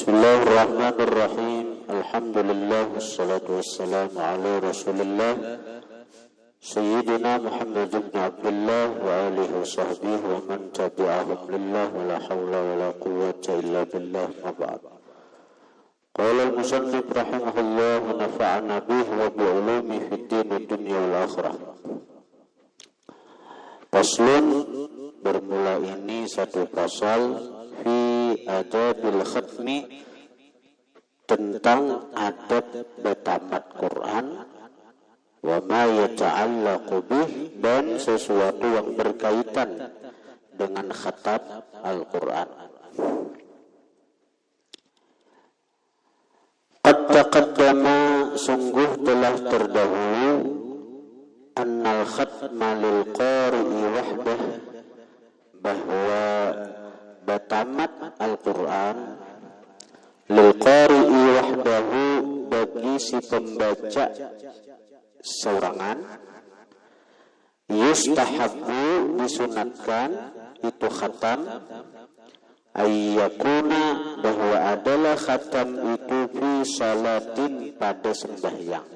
Bismillahirrahmanirrahim. Alhamdulillah wassalatu wassalamu ala Rasulillah Sayyidina Muhammad ibn Abdullah wa alihi wa sahbihi wa man tabi'ahum lillah wa la hawla wa la quwwata illa billah ma ba'd. Qala al-musannif rahimahullah wa nafa'ana bihi wa bi'ulumi fid din wa dunya wal akhirah. Faslun, bermula ini satu pasal fi adabil khatmi, tentang adab bertamat Quran, wa ma yata'allaqu bih, dan sesuatu yang berkaitan dengan khatam Al-Quran. Qad taqaddama, sungguh telah terdahulu, annal khatma lil qari'i wahdah, bahwa batamat Al-Quran lil qari'i wahdahu, bagi si pembaca seorangan, yustahabbu, disunatkan itu khatam, ayyakuna, bahwa adalah khatam itu fi salatin, pada sembahyang.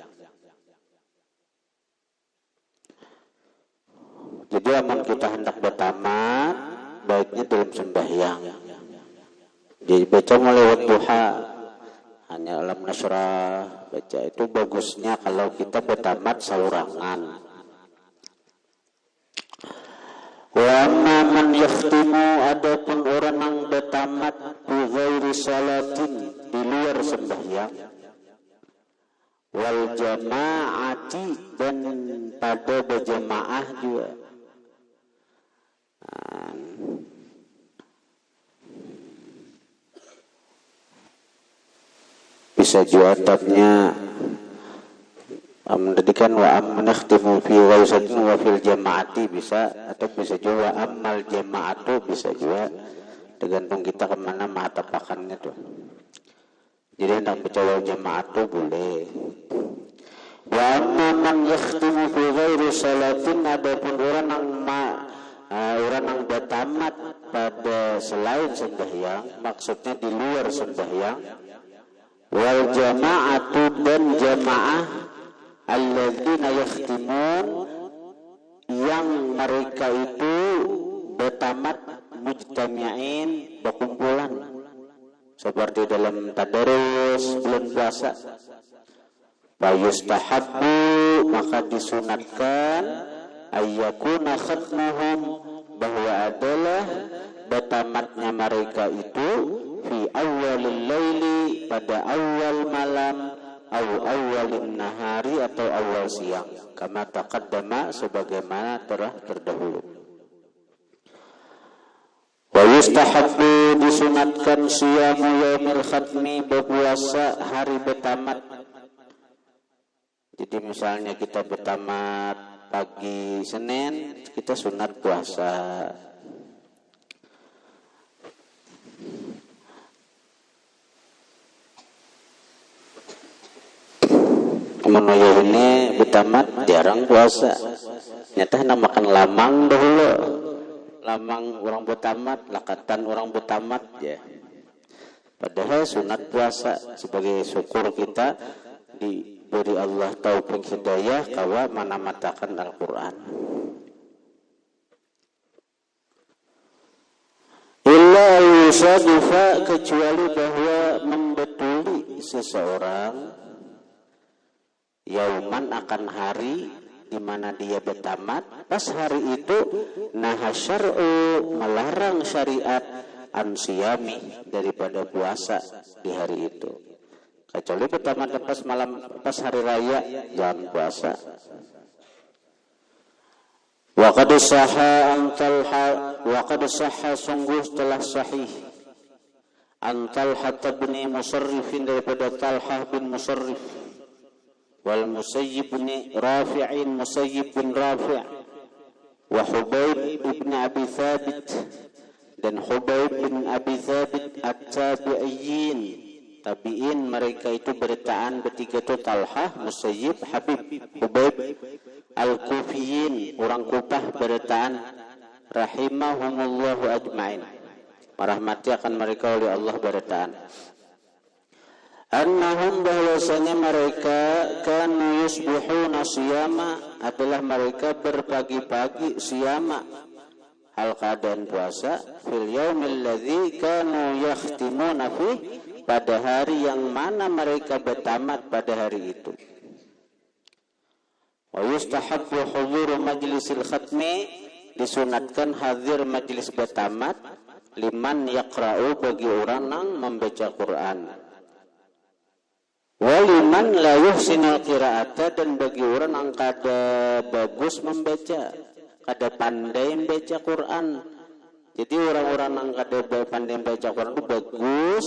Jadi aman kita hendak bertamat, baiknya dalam sembahyang. Dibaca mulai waktu duha, hanya alam nasrah, baca itu bagusnya kalau kita bertamat saurangan. Wa amma man yaftimu, adapun orang yang bertamat bi ghairi salatin, di luar sembahyang, wal jamaati, dan pada berjamaah juga. Bisa juatabnya menjadikan wa amnakhtimu fi ghaisatin wa fil jamaati, bisa, atau bisa juga amal jamaatu, bisa juga, tergantung kita kemana mahatapakannya tuh. Jadi hendak baca jamaatu boleh. Wa amma man yakhtimu fi ghairi salatin, adapun orang yang bertamat pada selain sembahyang, maksudnya di luar sembahyang, wal jama'atu, dan jamaah, alladzina yakhtimun, yang mereka itu bertamat mujtami'in, berkumpulan, seperti dalam tadarus bulan puasa. Wa yustahabbu, maka disunatkan, ayyakuna khatmuhum, bahwa adalah bertamatnya mereka itu fi awalil laili, pada awal malam, au awalin nahari, atau awal siang, kama taqaddama, sebagaimana telah terdahulu. Wa yustahabbu, disunatkan, siyamu yaumil khatmi, berpuasa hari bertamat. Jadi misalnya kita bertamat pagi Senin, kita sunat puasa. Menuju ini bertamat jarang puasa. Nyata hendak makan lamang dahulu. Lamang orang bertamat, lakatan orang bertamat ya. Padahal sunat puasa sebagai syukur kita diberi Allah taufik hidayah kawa menamatakan Al-Quran. Illa yusadufa, kecuali bahwa membetuli seseorang, yauman, akan hari di mana dia bertamat, pas hari itu nahasyar'u, melarang syariat, ansiyami, daripada puasa di hari itu. Kecuali bertamat pas malam, pas hari raya, jangan puasa. Wa qad sahha an Talha, wa qad sahha, sungguh telah sahih, an Talha bin Musarrif, daripada Talha bin Musarrif, wal Musayyib bin Rafi'in, Musayyib bin Rafi', wa Hubayb ibn Abi Thabit, dan Hubayb bin Abi Thabit, at-tabi'in, tabi'in, mereka itu bertaan bertiga itu Talha, Musayyib, Habib, Hubayb, al-Kufiyin, orang Kufah bertaan, rahimahumullahu ajma'in, merahmati akan mereka oleh Allah bertaan. annahum bahwasanya mereka kanu yusbihuna siyama adalah mereka berpagi-pagi siyama hal keadaan puasa fil yaumil ladzi kanu yakhtimuna fi pada hari yang mana mereka bertamat pada hari itu. Wa yustahabbu hudhuru majlisil khatmi disunatkan hadir majlis bertamat liman yaqra'u bagi orang yang membaca Quran. Waliman la yuhsinul qira'ata dan bagi orang yang kada bagus membaca, kada pandai membaca Quran. Jadi orang-orang yang kada pandai membaca Quran itu bagus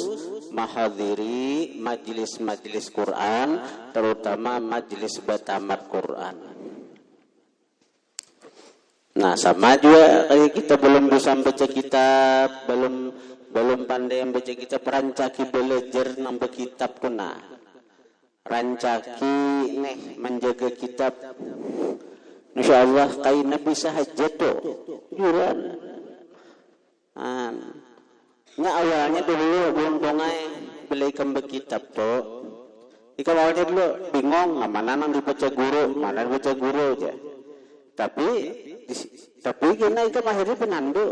menghadiri majlis-majlis Quran, terutama majlis bertamat Quran. Nah, sama juga kayak kita belum bisa membaca kitab, belum pandai membaca kitab, rancaki belajar nambah kitab tuh nah. Rancaki nih menjaga kitab, insyaallah kaina bisa haja tuh juran. Nya awalnya dulu belum tongai beli kembali kitab tuh. Ika awalnya dulu bingung mana nang dibaca guru, mana dibaca guru aja. Tapi kena ika akhirnya penandu.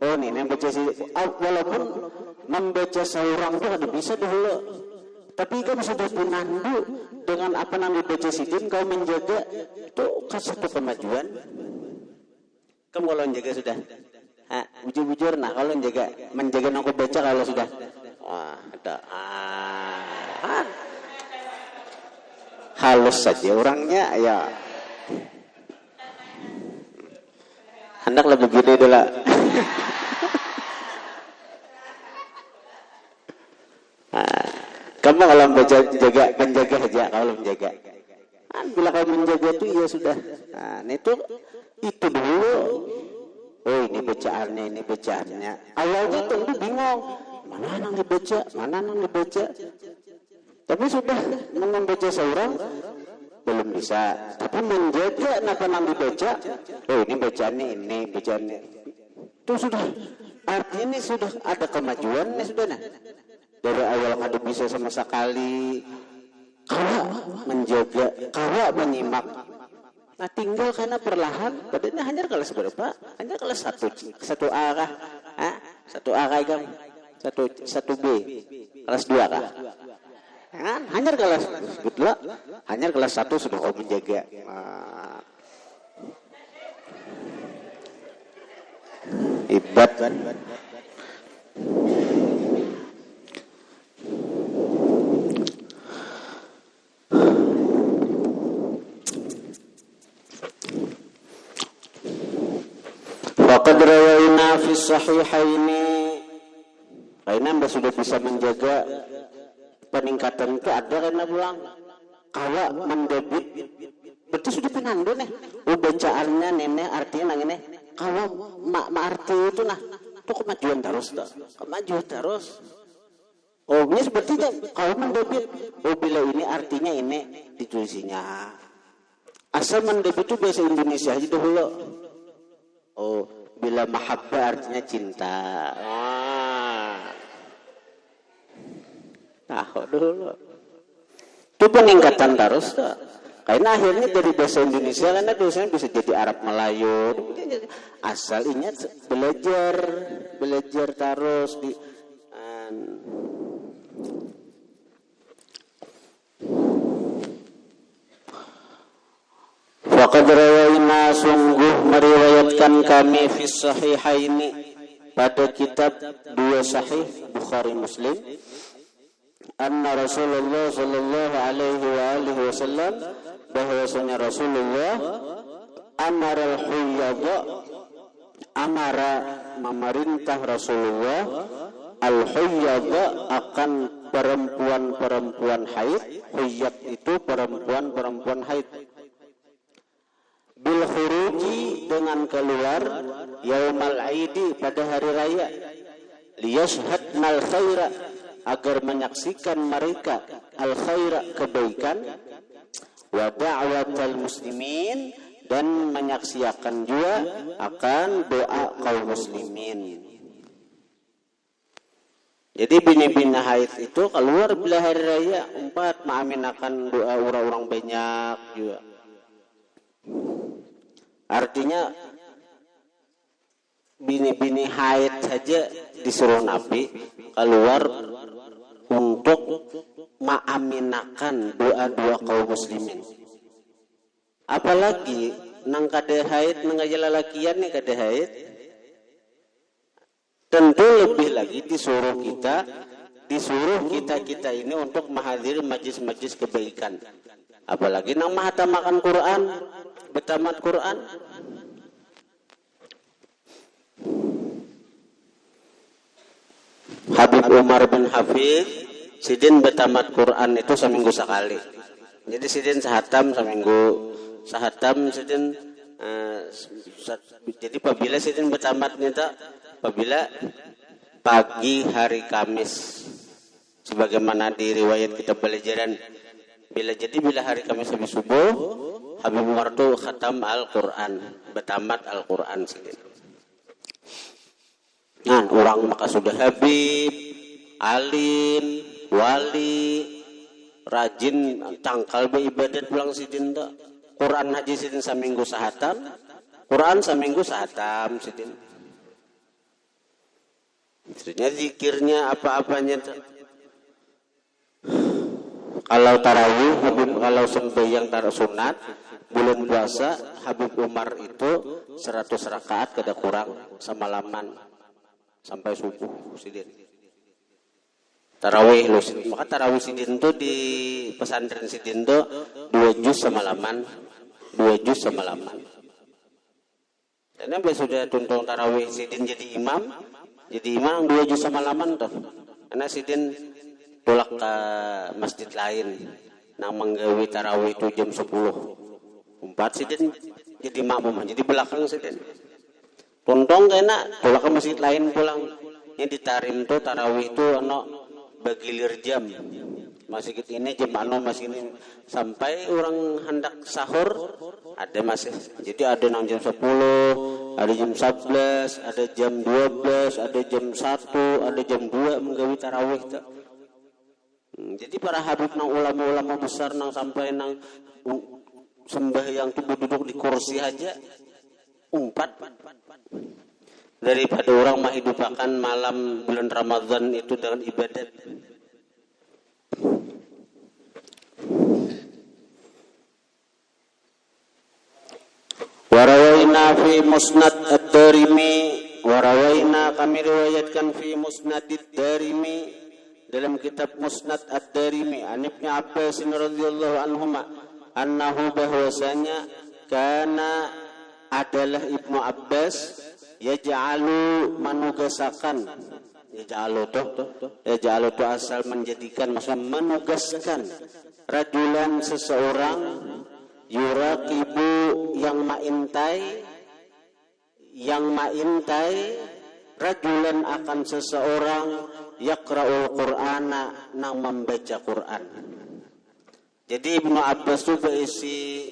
Oh nih baca si walaupun membaca seorang tuh ada bisa dulu. Tapi kamu sudah penandu dengan apa yang dibaca sidin, kau menjaga itu satu kemajuan. Kamu kalau menjaga sudah, bujur-bujur. Nah kalau menjaga nongko baca kalau sudah, wah ada, halus saja orangnya ya. Hendak lebih gede dulu. Kamu kalau menjaga aja kalau menjaga. Bila kau menjaga itu ya sudah. Nah, itu dulu. Oh ini bacaannya. Awalnya tentu bingung. Mana yang dibaca. Tapi sudah membaca seorang belum bisa. Tapi menjaga apa yang dibaca. Oh ini bacaannya. Itu sudah. Artinya ini sudah ada kemajuan nih sudah nah. Dari awal kada bisa sama sekali, kawa menjaga, kawa menyimak. Nah tinggal karena perlahan, padahal hanya kelas berapa? Hanya kelas satu A kah? Satu A kah kan? Satu B, kelas 2 kah? Hanya kelas betul, hanya kelas 1 sudah kau menjaga. Hebat. Waqad rawaina fi sahihaini. Karena Anda sudah bisa menjaga peningkatan itu ada karena pulang kawa mendebit. Berarti sudah penandu nih. Bacaannya nenek artinya nang ini. Kawa arti itu nah. Itu kemajuan terus. Oh, ini sepertinya kawa mendebit. Oh, bila ini artinya ini ditulisinnya. Asal mendebit itu bahasa Indonesia aja dulu. Oh, bila mahabbah artinya cinta. Tahu dulu. Itu peningkatan terus tuh. Karena akhirnya dari bahasa Indonesia karena dosennya bisa jadi Arab Melayu. Asal ingat belajar terus di Waqad rawaina sungguh meriwayatkan kami fi sahihaini pada kitab dua sahih Bukhari Muslim anna Rasulullah sallallahu alaihi wa alihi wasallam bahwasanya Rasulullah amara memerintah Rasulullah al-huyyadha akan perempuan-perempuan haid. Huyyad itu perempuan-perempuan haid. Bil khuruji dengan keluar yaumal aidi pada hari raya liyashhadnal khaira agar menyaksikan mereka al khaira kebaikan wa da'watal muslimin dan menyaksikan juga akan doa kaum muslimin. Jadi bini-bini haid itu keluar bila hari raya 4 mengaminakan doa orang-orang banyak juga. Artinya bini-bini haid saja disuruh Nabi keluar untuk mengaminakan doa-doa kaum muslimin. Apalagi nang kada haid nang lalakian nih kada haid. Tentu lebih lagi disuruh kita ini untuk menghadiri majlis-majlis kebaikan. Apalagi nang mahatamakan Quran, betamat Quran. Habib Umar bin Hafid sidin betamat Quran itu seminggu sekali. Jadi sidin sahatam seminggu, sahatam sidin jadi apabila sidin betamat nita apabila pagi hari Kamis sebagaimana di riwayat kitab pelajaran bila hari Kamis habis subuh Habib Umar itu khatam Al-Quran, betamat Al-Quran sidin. Nah, orang maka sudah habib, alim, wali, rajin tangkal beribadat pulang sidin tak. Quran haji sidin seminggu sahatam, Quran seminggu sahatam sidin. Maksudnya zikirnya apa-apanya tak. Kalau tarawih, kalau sembahyang tarawih sunat, bulan puasa Habib Umar itu 100 rakaat kada kurang semalaman sampai subuh sidin. Tarawih lu sidin. Maka tarawih sidin itu di pesantren sidin itu 2 juz semalaman, 2 juz semalaman. Karena sudah tuntung tarawih sidin jadi imam 2 juz semalaman tuh. Karena sidin tolak ke masjid lain nang menggawi tarawih itu jam 10. 4 sidin jadi makmum, jadi belakang sidin. Tuntung kena tolak ke masjid lain pulang. Ini ditarim tuh tarawih itu bagilir jam. Masih ini jam masih ini sampai orang hendak sahur ada masih. Jadi ada nang jam 10, ada jam 11, ada jam 12, ada jam 1, ada jam 2 menggawi tarawih tak. Jadi para habib nang ulama-ulama besar nang sampai nang sembahyang tuh duduk di kursi aja 4 daripada orang menghidupakan malam bulan Ramadan itu dengan ibadat. Warawaina fi musnad ad-Darimi, warawaina kami riwayatkan fi musnad ad-Darimi dalam kitab musnad ad-Darimi an Ibnu Abbas radhiyallahu anhuma annahu bahwasanya kana adalah Ibnu Abbas yaj'alu manugasakan yaj'alu tu asal menjadikan maksudnya menugaskan rajulan seseorang yuraqibu yang maintai rajulan akan seseorang yaqra'ul Qur'ana nang membaca Quran. Jadi Ibnu Abbas itu berisi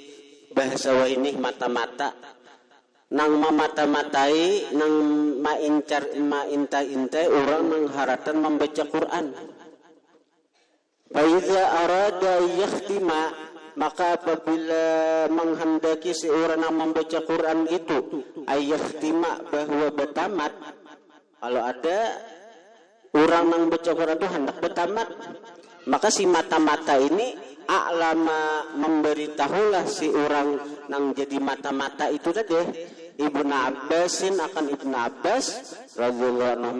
bahasa wa ini mata-mata nang memata-matai nang maintai orang nang haratan membaca Quran. Fa iza arada yakhtima maka apabila menghendaki seorang yang membaca Quran itu ayakhtima bahwa bertamat. Kalau ada orang yang baca Quran itu hendak bertamat, maka si mata-mata ini a'lama memberitahulah si orang yang jadi mata-mata itu tadi Ibnu Abbasin akan Ibnu Abbas radhiyallahu anhu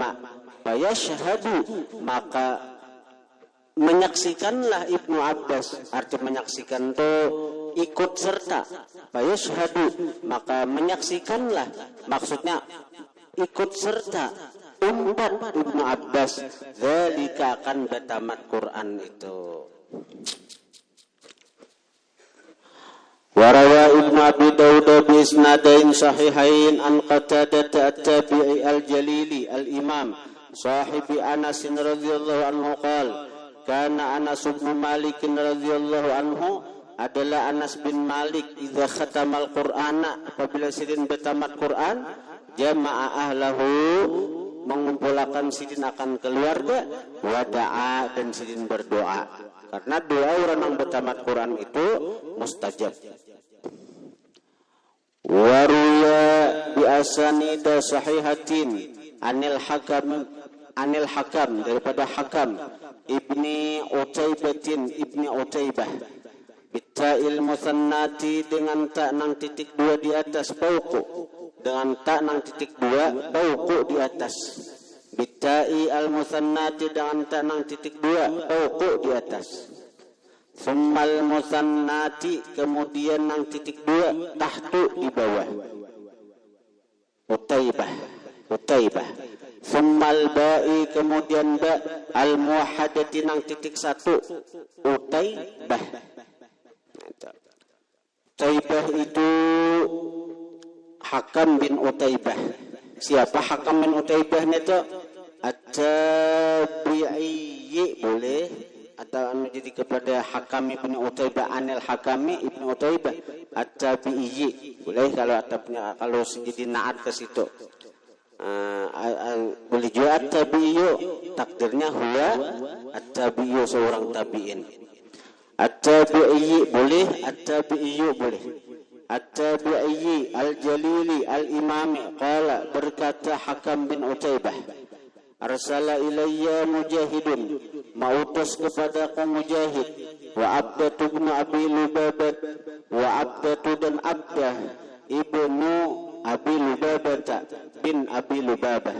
fa syahadu maka menyaksikanlah Ibnu Abbas, arti menyaksikan itu ikut serta. Fayashhadu maka menyaksikanlah, maksudnya ikut serta umat Ibnu Abbas zalika akan batamat Quran itu. Warawa Ibnu Abi Dawud bi isnadain sahihain an Qatadah at-Tabi'i al-Jalili al-Imam sahibi Anas radhiyallahu anhu qala kana Anas bin Malik radhiyallahu anhu adalah Anas bin Malik idza khatamal Qur'ana apabila sidin bertamat Quran jama'a ahlahu mengumpulkan sidin akan keluarga, wada'a dan sidin berdoa. Karena doa orang yang bertamat Quran itu mustajab. Waruya bi asanida sahihatin anil hakam daripada Hakam ibni Utaibah bitta'il musannati dengan ta nang titik 2 di atas fauqu, dengan ta nang titik 2 fauqu di atas, bitta'i al musannati dengan ta nang titik 2 fauqu di atas, summal musannati kemudian nang titik 2 tahtu di bawah, Utaibah. Summal ba'i kemudian ba al muwahhadati nang titik 1 Utaibah. Utaibah itu Hakam bin Utaibah. Siapa Hakam bin Utaibah itu? At-Tabi'i boleh, atau jadi kepada Hakam bin Utaibah anil Hakami ibn Utaibah At-Tabi'i boleh, kalau jadi naat ke situ. Boleh juga At-Tabi'u, takdirnya huwa At-Tabi'u, seorang tabi'in. At-Tabi'i boleh, At-Tabi'u boleh. At-Tabi'i al-Jalili al-Imami qala, berkata Hakam bin Utaibah, arsala ilayya Mujahidun, mautus kepadaku Mujahid, wa Abdatu bin Abi Lubabat, wa Abdatu dan Abdah ibnu Abi Lubabata bin Abi Lubabah.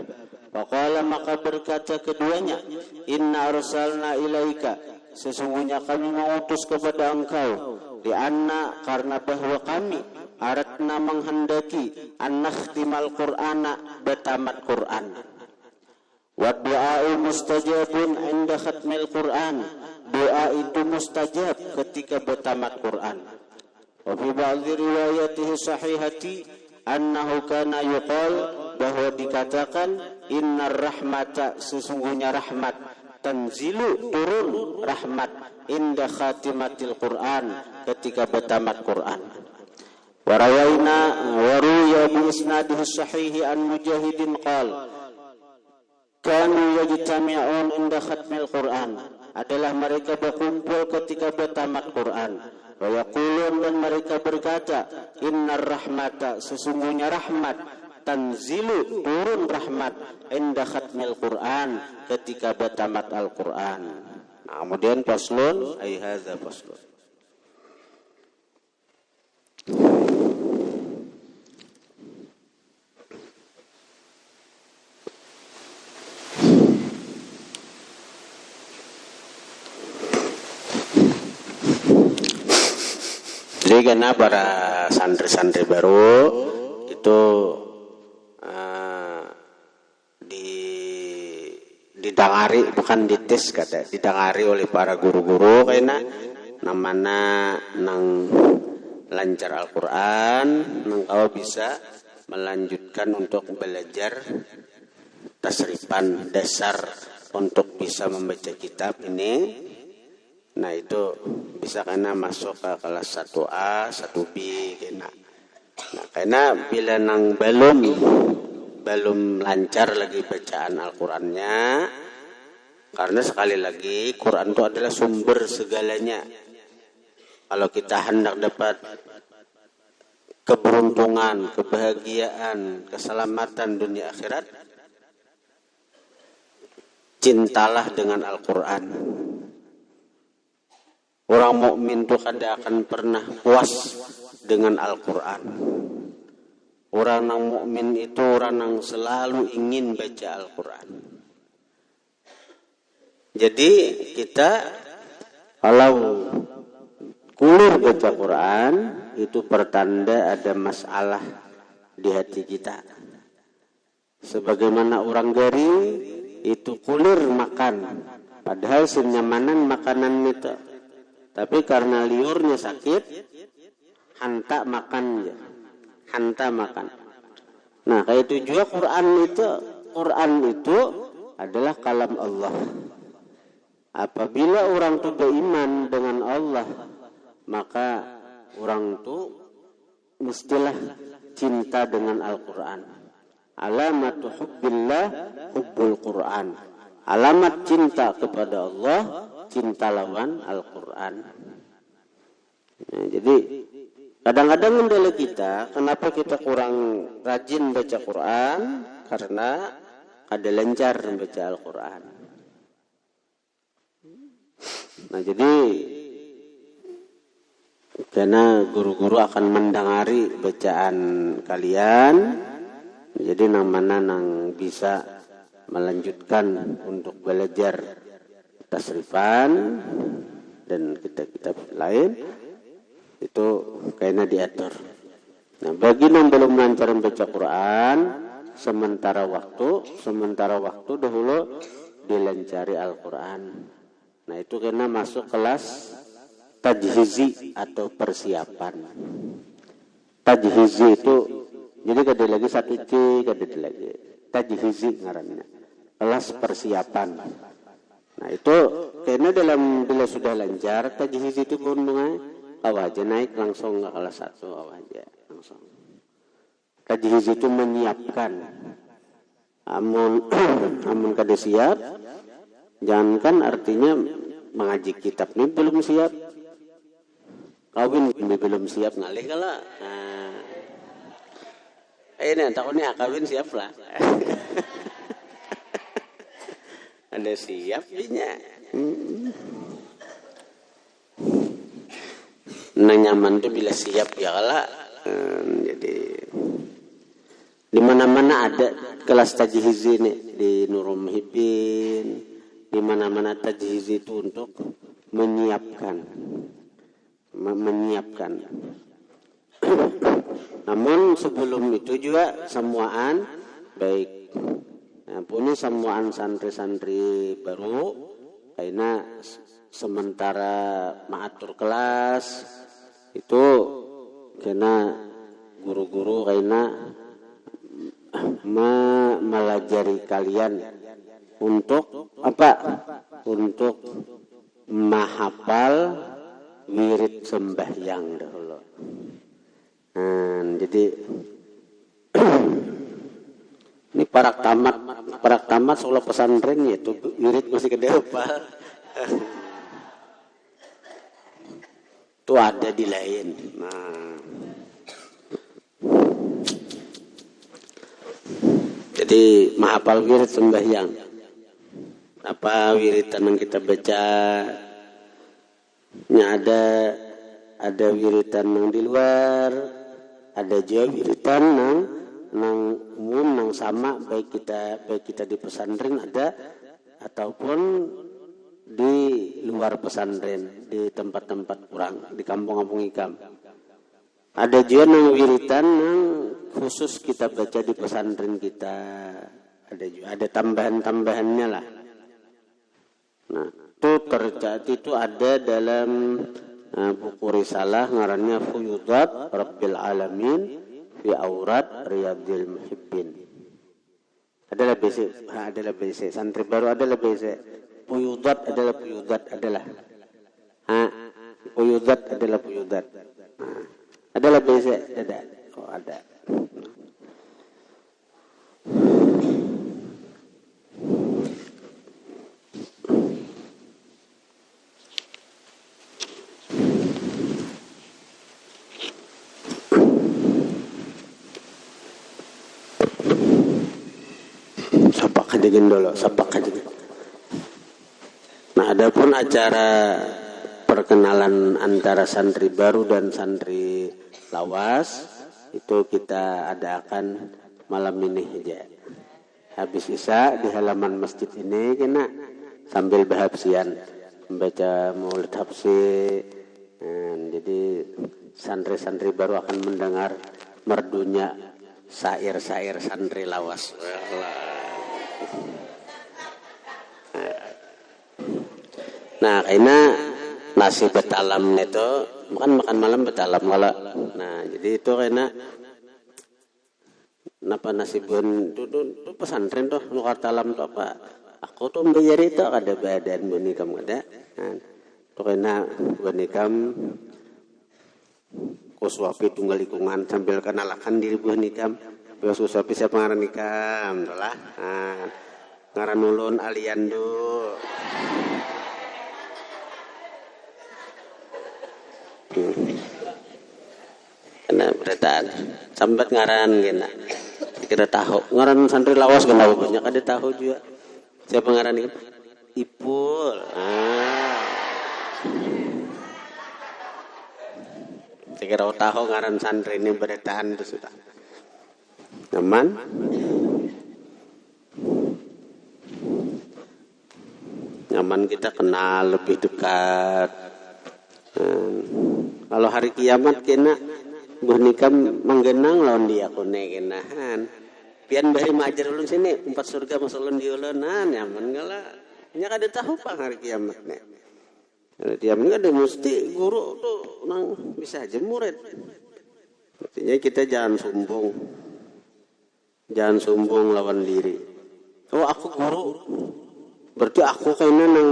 Faqala, maka berkata keduanya, inna arsalna ilaika, sesungguhnya kami mengutus kepada engkau, lianna karena bahwa kami aratna menghendaki an-nakhtimal Qur'ana, bertamat Qur'an. Wa du'a'u mustajabun inda khatmil Qur'an, doa itu mustajab ketika bertamat Qur'an. Wa fi ba'dhi riwayatihi sahihati annahu kana yuqal, bahwa dikatakan innar rahmata, sesungguhnya rahmat, tanzilu turun rahmat, inda khatimatil Qur'an, ketika bertamat Qur'an. Warawaina waruya bi isnadihi sahihi an Mujahidin qala, kanu yajtami'un inda khatmil Qur'an, adalah mereka berkumpul ketika bertamat Qur'an. Wa yaqulun, dan mereka berkata, innar rahmata, sesungguhnya rahmat, tanzilu turun rahmat, inda khatmil Qur'an, ketika bertamat Al-Qur'an. Nah, kemudian faslun, ay hadza faslun. Jadi karena para santri-santri baru itu didangari, bukan dites, kata didangari oleh para guru-guru karena namanya nang lancar Al-Quran, nang kau bisa melanjutkan untuk belajar tasrifan dasar untuk bisa membaca kitab ini. Nah itu bisa karena masuk ke kelas 1A, 1B kena. Nah karena bila nang belum lancar lagi bacaan Al-Qur'annya, karena sekali lagi Quran itu adalah sumber segalanya. Kalau kita hendak dapat keberuntungan, kebahagiaan, keselamatan dunia akhirat, cintalah dengan Al-Qur'an. Orang mukmin itu kada akan pernah puas dengan Al-Quran. Orang yang mukmin itu orang yang selalu ingin baca Al-Quran. Jadi kita kalau kulur baca Quran, itu pertanda ada masalah di hati kita. Sebagaimana orang gari itu kulir makan, padahal senyamanan makanan itu. Tapi karena liurnya sakit, hanta makan. Nah, kayak itu juga Quran itu adalah kalam Allah. Apabila orang itu beriman dengan Allah, maka orang itu mestilah cinta dengan Al-Quran. Alamatu hubbillah hubbul Quran. Alamat cinta kepada Allah, cinta lawan Al-Quran. Nah, jadi kadang-kadang kendala kita, kenapa kita kurang rajin baca Quran? Karena ada lancar membaca Al-Quran. Nah, jadi karena guru-guru akan mendengari bacaan kalian, jadi nang mana nang bisa melanjutkan untuk belajar tasrifan dan kitab-kitab lain itu kayaknya diatur. Nah, bagi yang belum lancar membaca Quran, sementara waktu dahulu dilancari Al-Quran. Nah, itu kena masuk kelas tajhizi atau persiapan. Tajhizi itu jadi kada lagi satu C, kada lagi tajhizi ngarannya. Kelas persiapan. Nah, itu kena bila sudah lancar tajhizi itu gunungnya awaja naik langsung ke kelas 1 awaja langsung. Tajhizi itu menyiapkan. Amun kada siap, jangankan artinya mengaji kitab ini belum siap. Kawin ini belum siap ngalih kala. Nah. Ini takutnya kawin siap lah. Ada siap nya. Nah, nyaman tuh bila siap ya kala. Jadi di mana-mana ada kelas tajhiz ini di Nurul Muhibbin, di mana-mana tajhiz itu untuk menyiapkan. Namun sebelum itu juga semuaan baik punya semuaan santri-santri baru karena sementara mengatur kelas itu karena guru-guru karena melajari kalian untuk apa? Untuk menghafal wirid sembahyang dahulu. Jadi ini parak tamat sekolah pesantren yaitu wirid masih gede hafal. Itu ada di lain. Nah, jadi menghafal wirid sembahyang. Apa wiridan yang kita baca? Ada wiridan yang di luar, ada juga wiridan yang sama baik kita di pesantren ada ataupun di luar pesantren di tempat-tempat kurang di kampung-kampung ikam. Ada juga yang wiridan yang khusus kita baca di pesantren kita. Ada juga ada tambahan-tambahannya lah. Nah, itu ada dalam buku risalah ngarannya Fuyudat Rabbil Alamin fi Aurat Riyadil Muhibbin. Adalah basic santri baru adalah basic. Fuyudat adalah Fuyudat adalah Fuyudat. Adalah basic ada. Oh, ada. Sapak aja. Nah, adapun acara perkenalan antara santri baru dan santri lawas itu kita adakan malam ini aja. Habis isya di halaman masjid ini kena sambil berhabsian membaca maulid habsi. Jadi santri-santri baru akan mendengar merdunya syair-syair santri lawas. Nah, karena nasi betalam itu makan malam betalam malah. Nah, jadi itu karena napa nasi bun itu pesantren tuh nukar talam tuh apa? Aku tuh bayar itu ada badan bunikam ada. Nah, itu karena bunikam kuswapi tunggal lingkungan sambil kenalakan diri bunikam Bios usapi siapa ngaran ikam, lah. Ngaran ulun Aliando. Kena berataan, sambat ngaran gena. Kira tahu, ngaran santri lawas gena banyak ada tahu juga. Siapa ngaran ikam? Ipul. Saya kira tahu ngaran santri ini berataan itu sudah. Nyaman? Nyaman kita kenal lebih dekat. Kalau hari kiamat kena bernikam menggenang lawan dia kone kenahan. Pian bari majar ulun sini 4 surga masuk ulun di ulunan nyaman gala. Nya kada tahu pang hari kiamat nih. Hari kiamat kada mesti guru tuh nang bisa aja murid. Artinya kita jangan sombong. Jangan sombong lawan diri. Oh aku guru. Berarti aku kayaknya nang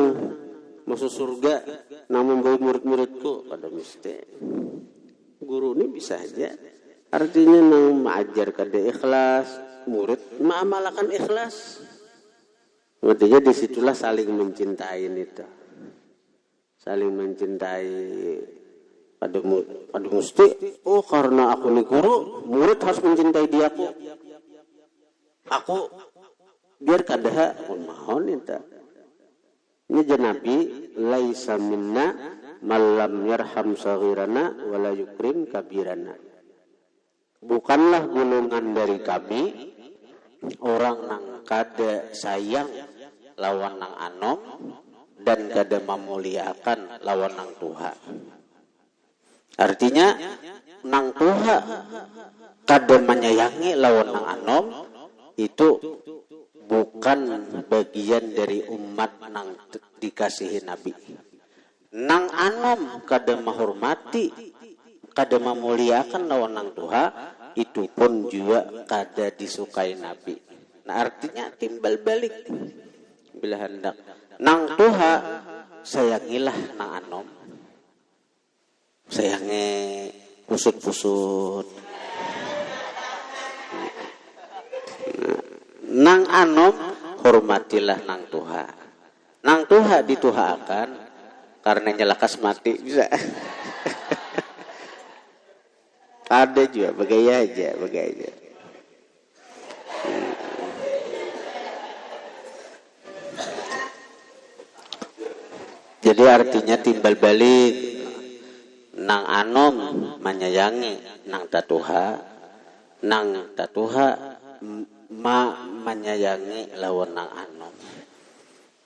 masuk surga nang membawa murid-muridku. Kada mesti. Guru ini bisa aja. Artinya nang mengajar kada ikhlas. Murid mengamalkan ikhlas. Artinya disitulah saling mencintai itu. Saling mencintai. Ada mesti. Oh karena aku nih guru. Murid harus mencintai dia aku. Aku biar kada mohon itu. Ini Nabi laisa minna malam yarham saghirana wala yukrim kabirana. Bukanlah golongan dari kami orang nang kada sayang lawan nang anom dan kada memuliakan lawan nang tuha. Artinya nang tuha kada menyayangi lawan nang anom itu bukan bagian dari umat nang dikasihi Nabi. Nang anom kada menghormati, kada memuliakan lawan nang tuha, itu pun juga kada disukai Nabi. Nah artinya timbal balik. Bila hendak nang tuha, sayangilah nang anom. Sayangi pusut-pusut. Nang anom hormatilah nang tuha. Nang tuha dituhaakan karena nyelakas mati bisa. Ada juga begaya aja. Jadi artinya timbal balik. Nang anom menyayangi nang tatuha. Nang tatuha menyayangi lawan nang anom.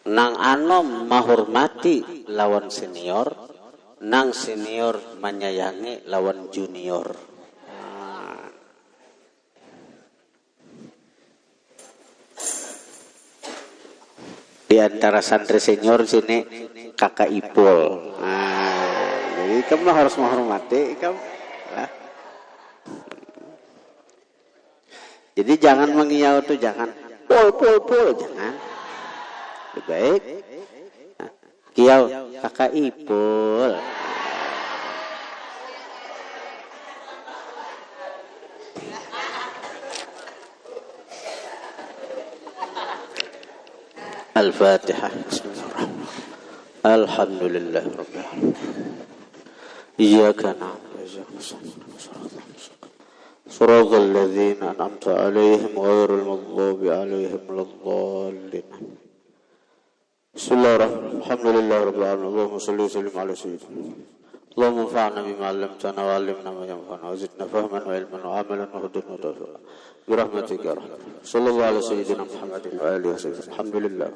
Nang anom menghormati lawan senior, nang senior menyayangi lawan junior. Di antara santri senior sini kakak Ipul. Jadi kamu harus menghormati kamu. Jadi jangan mengiau tuh jangan pol jangan. Lebih baik kiau kakak Ipul. Al-Fatihah. Bismillahirrahmanirrahim. Alhamdulillah rabbil alamin. Iyyaka na'budu wa iyyaka nasta'in. صراط الذين أنعمت عليهم غير المغضوب عليهم ولا الضالين. بسم الله الرحمن الرحيم. الحمد لله رب العالمين. اللهم صل وسلم على سيدنا. اللهم انفعنا بما علمتنا وعلمنا ما ينفعنا وزدنا فهما وعلما وعملا وهدى وتوفيقا برحمتك يا رحمن. صلى الله على سيدنا محمد وآله وسلم. الحمد لله.